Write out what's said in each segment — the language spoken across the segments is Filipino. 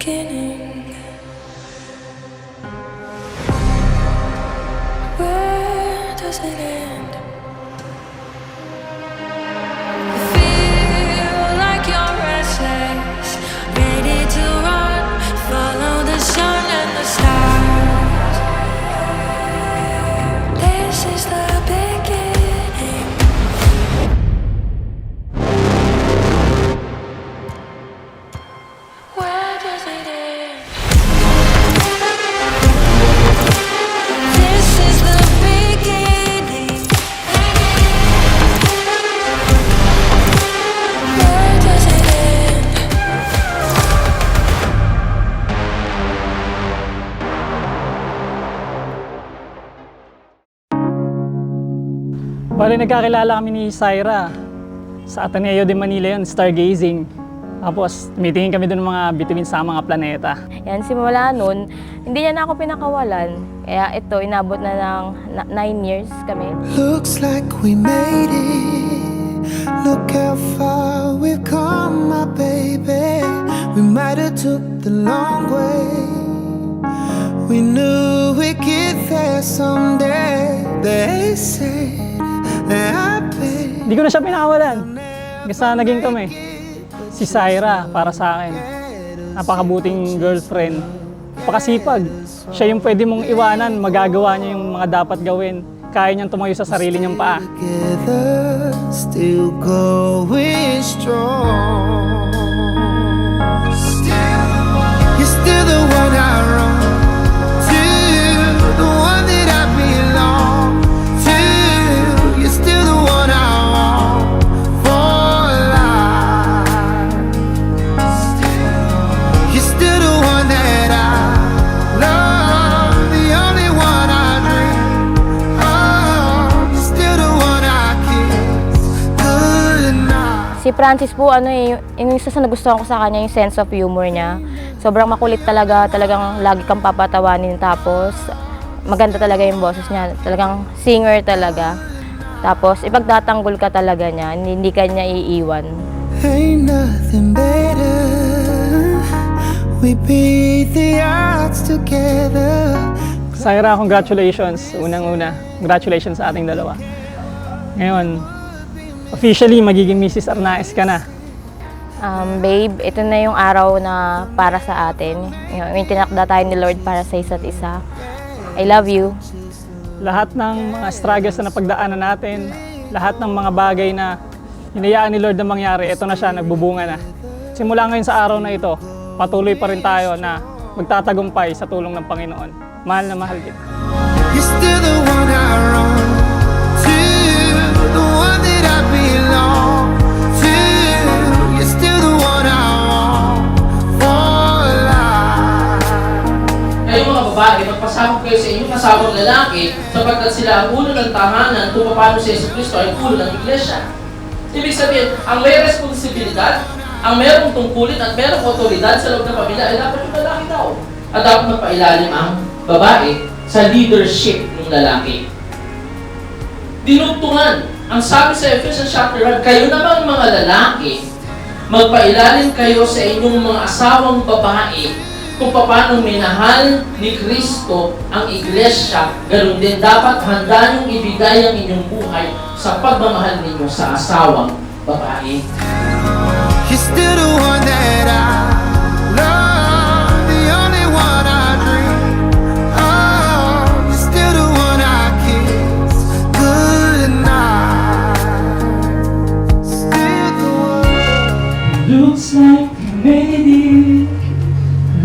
beginning? Where does it end? I feel like you're restless, ready to run, follow the sun and the stars. This is the beginning. Where does it end? This is the beginning. Where does it end? Bali, nagkakilala kami ni Syra sa Ateneo de Manila yun, stargazing. Tapos, tumitingin kami doon ng mga bituin sa mga planeta. Yan, simula nun, hindi niya na ako pinakawalan. Kaya ito, inabot na ng 9 years kami. Looks like we made it. Look how far we've come, my baby. We might have took the long way. We knew we'd get there someday. They said that Hindi ko na siya pinakawalan. Basta naging kami. Si Syra, para sa akin, napakabuting girlfriend. Napakasipag. Siya yung pwede mong iwanan, magagawa niya yung mga dapat gawin. Kaya niyang tumayo sa sarili niyang paa. together, still going strong. You're still the one I run to, the one that I belong to. You're still the one I want for life. You're still the one that I love, the only one I dream. Oh, you're still the one I kiss goodnight. Si Francis po, yung isa sa nagustuhan ko sa kanya, yung sense of humor niya. Sobrang makulit talaga, talagang lagi kang papatawanin. Tapos, maganda talaga yung boses niya. Talagang singer talaga. Tapos, ipagtatanggol ka talaga niya, hindi ka niya iiwan. Ain't nothing better. We beat the odds together. Syra, congratulations. Unang-una, congratulations sa ating dalawa. Ngayon, officially, magiging Mrs. Arnaez ka na. Babe, ito na yung araw na para sa atin. Yung tinakda tayo ni Lord para sa isa't isa. I love you. Lahat ng mga struggles na napagdaanan natin, lahat ng mga bagay na hinayaan ni Lord na mangyari, ito na siya, nagbubunga na. Simula ngayon sa araw na ito, patuloy pa rin tayo na magtatagumpay sa tulong ng Panginoon. Mahal na mahal kita. You're still the one I run to, the one that I belong to. You're still the one I want for life. Kayo mga babae, magpasakop kayo sa inyong kasawang lalaki sapagkat sila ang ulo ng tahanan kung paano si Yesu Cristo ay ulo ng iglesia. Ibig sabihin, ang may responsibilidad, ang mayroong tungkulin at mayroong otoridad sa loob ng pamilya ay dapat yung lalaki daw. At dapat magpailalim ang babae sa leadership ng lalaki. Dinugtungan, ang sabi sa Ephesians chapter 1, kayo namang mga lalaki, magpailalim kayo sa inyong mga asawang babae kung paano minahal ni Kristo ang iglesia, ganoon din dapat handa niyong ibigay ang inyong buhay sa pagmamahal ninyo sa asawang babae. You're still the one that I love, the only one I dream. Oh, you're still the one I kiss goodnight. Still the one. Looks like we made it.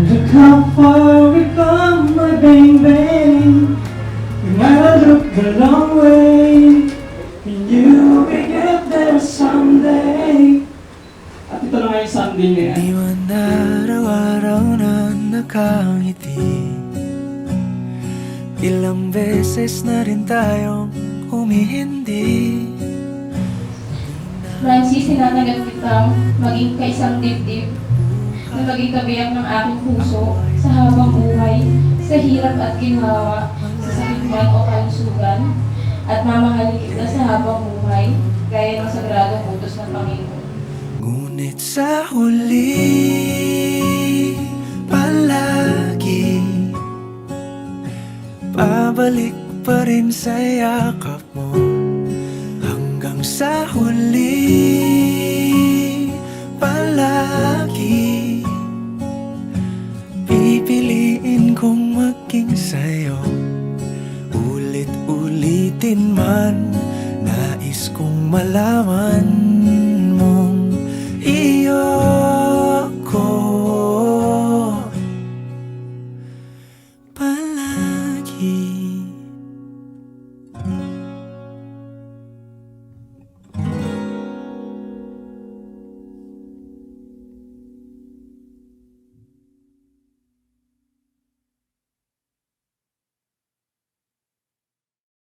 Look how far we've come, my baby. We might have looked a long way. We knew we'd get there someday. At ito na nga yung Sunday na yan. Di man araw-araw na nakangiti. Ilang beses na rin tayong humihindi. Francis, sinanagat kitang maging kaisang dibdib na maging kabiyak ng aking puso sa habang buhay, sa hirap at ginhawa, sa sakit man o kalusugan, at mamahalin kita sa habang buhay, gaya ng sagradong utos ng Panginoon. Ngunit sa huli, Babalik pa rin sa yakap mo hanggang sa huli. Palagi pipiliin kong maging sa'yo. Ulit-ulitin man, nais kong malaman